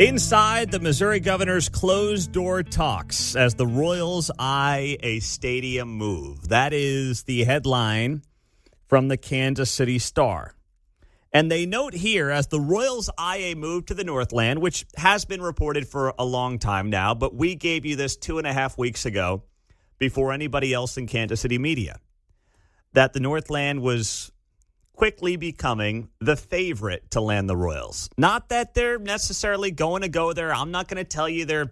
Inside the Missouri governor's closed-door talks as the Royals eye a stadium move. That is the headline from the Kansas City Star. And they note here, as the Royals eye a move to the Northland, which has been reported for a long time now, but we gave you this 2.5 weeks ago before anybody else in Kansas City media, that the Northland was quickly becoming the favorite to land the Royals. Not that they're necessarily going to go there. I'm not going to tell you they're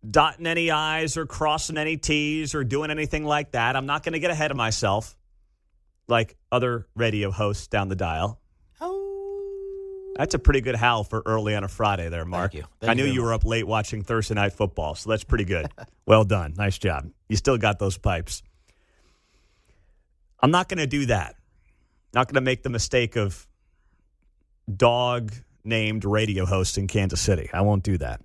dotting any I's or crossing any T's or doing anything like that. I'm not going to get ahead of myself like other radio hosts down the dial. That's a pretty good howl for early on a Friday there, Mark. Thank you. I knew you were up late watching Thursday Night Football, so that's pretty good. Well done. Nice job. You still got those pipes. I'm not going to do that. Not going to make the mistake of dog-named radio hosts in Kansas City. I won't do that.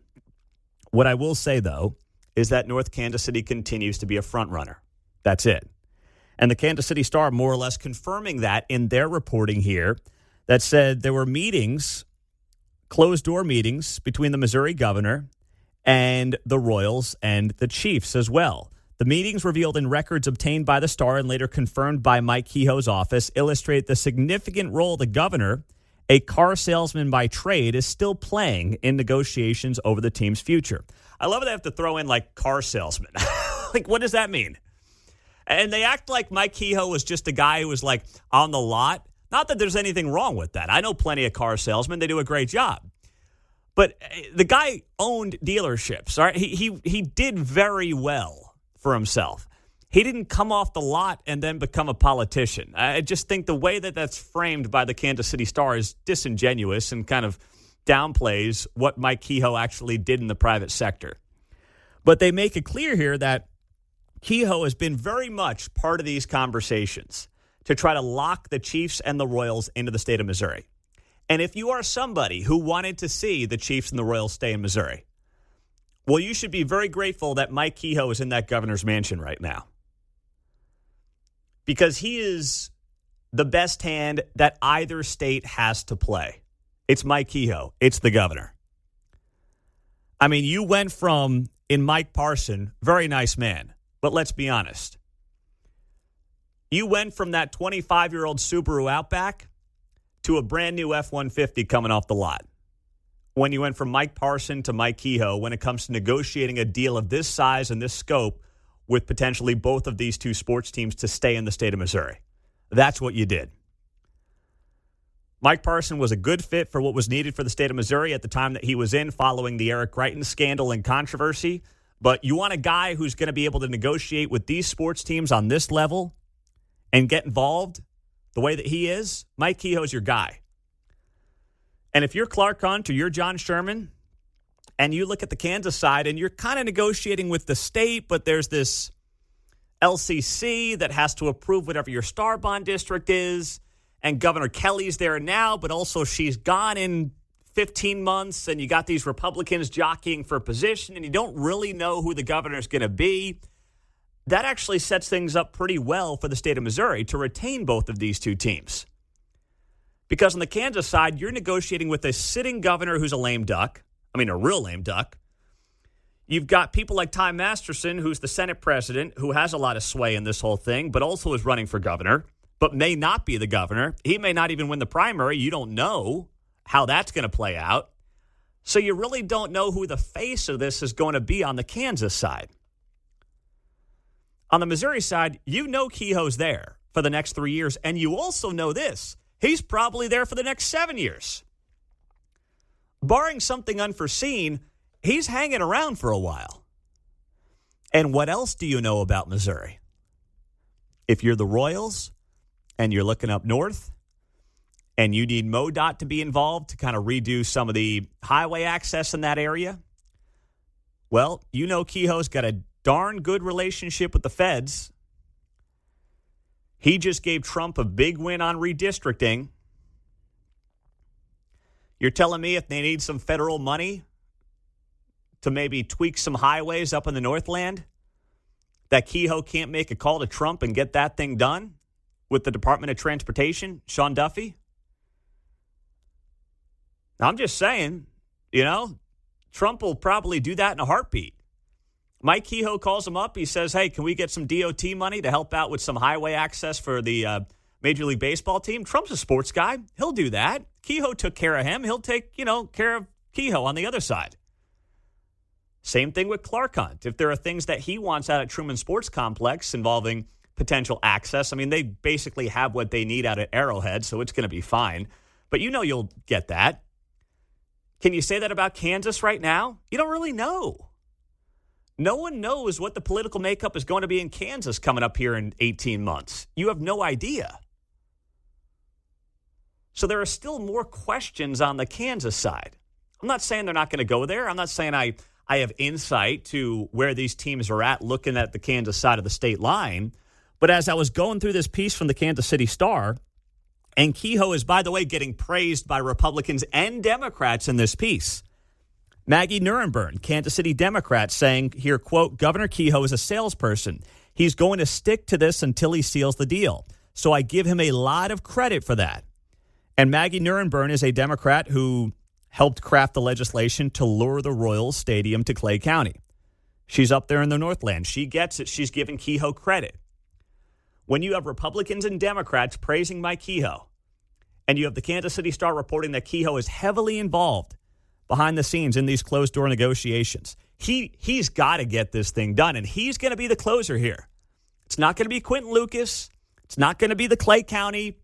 What I will say, though, is that North Kansas City continues to be a front runner. That's it. And the Kansas City Star more or less confirming that in their reporting here, that said there were meetings, closed-door meetings, between the Missouri governor and the Royals and the Chiefs as well. The meetings revealed in records obtained by the Star and later confirmed by Mike Kehoe's office illustrate the significant role the governor, a car salesman by trade, is still playing in negotiations over the team's future. I love it they have to throw in, like, car salesman. Like, what does that mean? And they act like Mike Kehoe was just a guy who was, like, on the lot. Not that there's anything wrong with that. I know plenty of car salesmen. They do a great job. But the guy owned dealerships. All right? He did very well for himself. He didn't come off the lot and then become a politician. I just think the way that that's framed by the Kansas City Star is disingenuous and kind of downplays what Mike Kehoe actually did in the private sector. But they make it clear here that Kehoe has been very much part of these conversations to try to lock the Chiefs and the Royals into the state of Missouri. And if you are somebody who wanted to see the Chiefs and the Royals stay in Missouri, well, you should be very grateful that Mike Kehoe is in that governor's mansion right now. Because he is the best hand that either state has to play. It's Mike Kehoe. It's the governor. I mean, you went from, in Mike Parson, very nice man, but let's be honest. You went from that 25-year-old Subaru Outback to a brand new F-150 coming off the lot. When you went from Mike Parson to Mike Kehoe when it comes to negotiating a deal of this size and this scope with potentially both of these two sports teams to stay in the state of Missouri. That's what you did. Mike Parson was a good fit for what was needed for the state of Missouri at the time that he was in following the Eric Greitens scandal and controversy. But you want a guy who's going to be able to negotiate with these sports teams on this level and get involved the way that he is, Mike Kehoe's your guy. And if you're Clark Hunt or you're John Sherman and you look at the Kansas side and you're kind of negotiating with the state, but there's this LCC that has to approve whatever your star bond district is, and Governor Kelly's there now, but also she's gone in 15 months, and you got these Republicans jockeying for position, and you don't really know who the governor's going to be. That actually sets things up pretty well for the state of Missouri to retain both of these two teams. Because on the Kansas side, you're negotiating with a sitting governor who's a lame duck. I mean, a real lame duck. You've got people like Ty Masterson, who's the Senate president, who has a lot of sway in this whole thing, but also is running for governor, but may not be the governor. He may not even win the primary. You don't know how that's going to play out. So you really don't know who the face of this is going to be on the Kansas side. On the Missouri side, you know Kehoe's there for the next 3 years, and you also know this. He's probably there for the next 7 years. Barring something unforeseen, he's hanging around for a while. And what else do you know about Missouri? If you're the Royals and you're looking up north and you need MoDOT to be involved to kind of redo some of the highway access in that area, well, you know Kehoe's got a darn good relationship with the feds. He just gave Trump a big win on redistricting. You're telling me if they need some federal money to maybe tweak some highways up in the Northland, that Kehoe can't make a call to Trump and get that thing done with the Department of Transportation, Sean Duffy? Now, I'm just saying, Trump will probably do that in a heartbeat. Mike Kehoe calls him up. He says, hey, can we get some DOT money to help out with some highway access for the Major League Baseball team? Trump's a sports guy. He'll do that. Kehoe took care of him. He'll take, care of Kehoe on the other side. Same thing with Clark Hunt. If there are things that he wants out at Truman Sports Complex involving potential access, I mean, they basically have what they need out at Arrowhead, so it's going to be fine. But you'll get that. Can you say that about Kansas right now? You don't really know. No one knows what the political makeup is going to be in Kansas coming up here in 18 months. You have no idea. So there are still more questions on the Kansas side. I'm not saying they're not going to go there. I'm not saying I have insight to where these teams are at looking at the Kansas side of the state line. But as I was going through this piece from the Kansas City Star, and Kehoe is, by the way, getting praised by Republicans and Democrats in this piece. Maggie Nuremberg, Kansas City Democrat, saying here, quote, Governor Kehoe is a salesperson. He's going to stick to this until he seals the deal. So I give him a lot of credit for that. And Maggie Nuremberg is a Democrat who helped craft the legislation to lure the Royals Stadium to Clay County. She's up there in the Northland. She gets it. She's giving Kehoe credit. When you have Republicans and Democrats praising Mike Kehoe, and you have the Kansas City Star reporting that Kehoe is heavily involved behind the scenes in these closed-door negotiations, he's got to get this thing done, and he's going to be the closer here. It's not going to be Quentin Lucas. It's not going to be the Clay County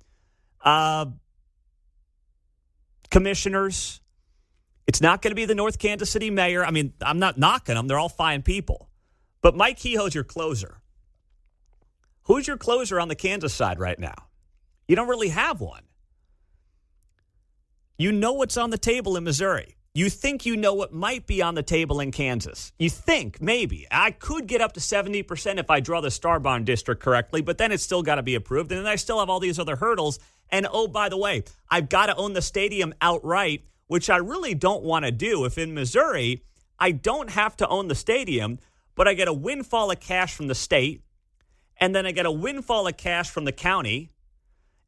commissioners. It's not going to be the North Kansas City mayor. I mean, I'm not knocking them. They're all fine people. But Mike Kehoe's your closer. Who's your closer on the Kansas side right now? You don't really have one. You know what's on the table in Missouri. You think you know what might be on the table in Kansas. You think, maybe. I could get up to 70% if I draw the Star Bond district correctly, but then it's still got to be approved, and then I still have all these other hurdles. And, oh, by the way, I've got to own the stadium outright, which I really don't want to do. If in Missouri, I don't have to own the stadium, but I get a windfall of cash from the state, and then I get a windfall of cash from the county,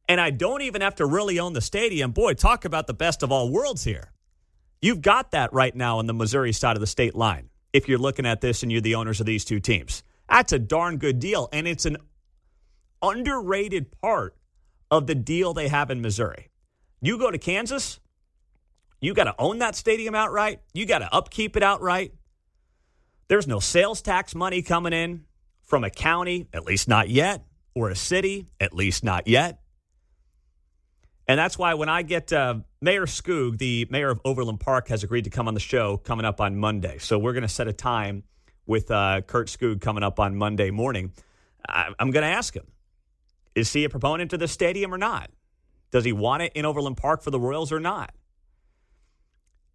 and I don't even have to really own the stadium. Boy, talk about the best of all worlds here. You've got that right now on the Missouri side of the state line, if you're looking at this and you're the owners of these two teams. That's a darn good deal, and it's an underrated part of the deal they have in Missouri. You go to Kansas, you got to own that stadium outright. You got to upkeep it outright. There's no sales tax money coming in from a county, at least not yet, or a city, at least not yet. And that's why when I get Mayor Skoog, the mayor of Overland Park, has agreed to come on the show coming up on Monday. So we're going to set a time with Kurt Skoog coming up on Monday morning. I'm going to ask him, is he a proponent of the stadium or not? Does he want it in Overland Park for the Royals or not?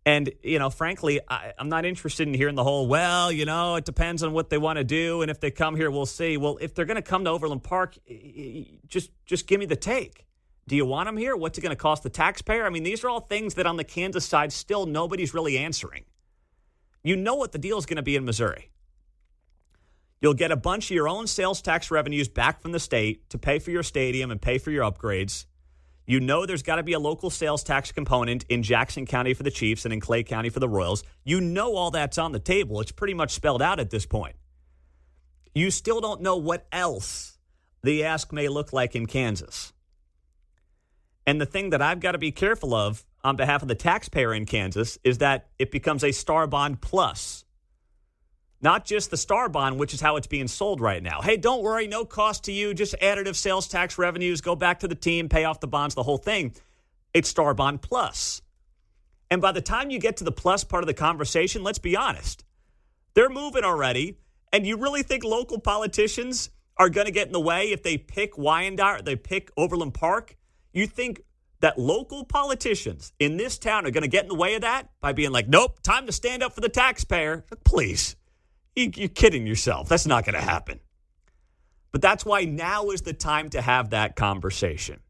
And, frankly, I'm not interested in hearing the whole, it depends on what they want to do. And if they come here, we'll see. Well, if they're going to come to Overland Park, just give me the take. Do you want them here? What's it going to cost the taxpayer? I mean, these are all things that on the Kansas side still nobody's really answering. You know what the deal is going to be in Missouri. You'll get a bunch of your own sales tax revenues back from the state to pay for your stadium and pay for your upgrades. You know there's got to be a local sales tax component in Jackson County for the Chiefs and in Clay County for the Royals. You know all that's on the table. It's pretty much spelled out at this point. You still don't know what else the ask may look like in Kansas. And the thing that I've got to be careful of on behalf of the taxpayer in Kansas is that it becomes a Star Bond Plus. Not just the Star Bond, which is how it's being sold right now. Hey, don't worry, no cost to you, just additive sales tax revenues, go back to the team, pay off the bonds, the whole thing. It's Star Bond Plus. And by the time you get to the plus part of the conversation, let's be honest, they're moving already, and you really think local politicians are going to get in the way if they pick Wyandotte or they pick Overland Park? You think that local politicians in this town are going to get in the way of that by being like, nope, time to stand up for the taxpayer? Please. You're kidding yourself. That's not going to happen. But that's why now is the time to have that conversation.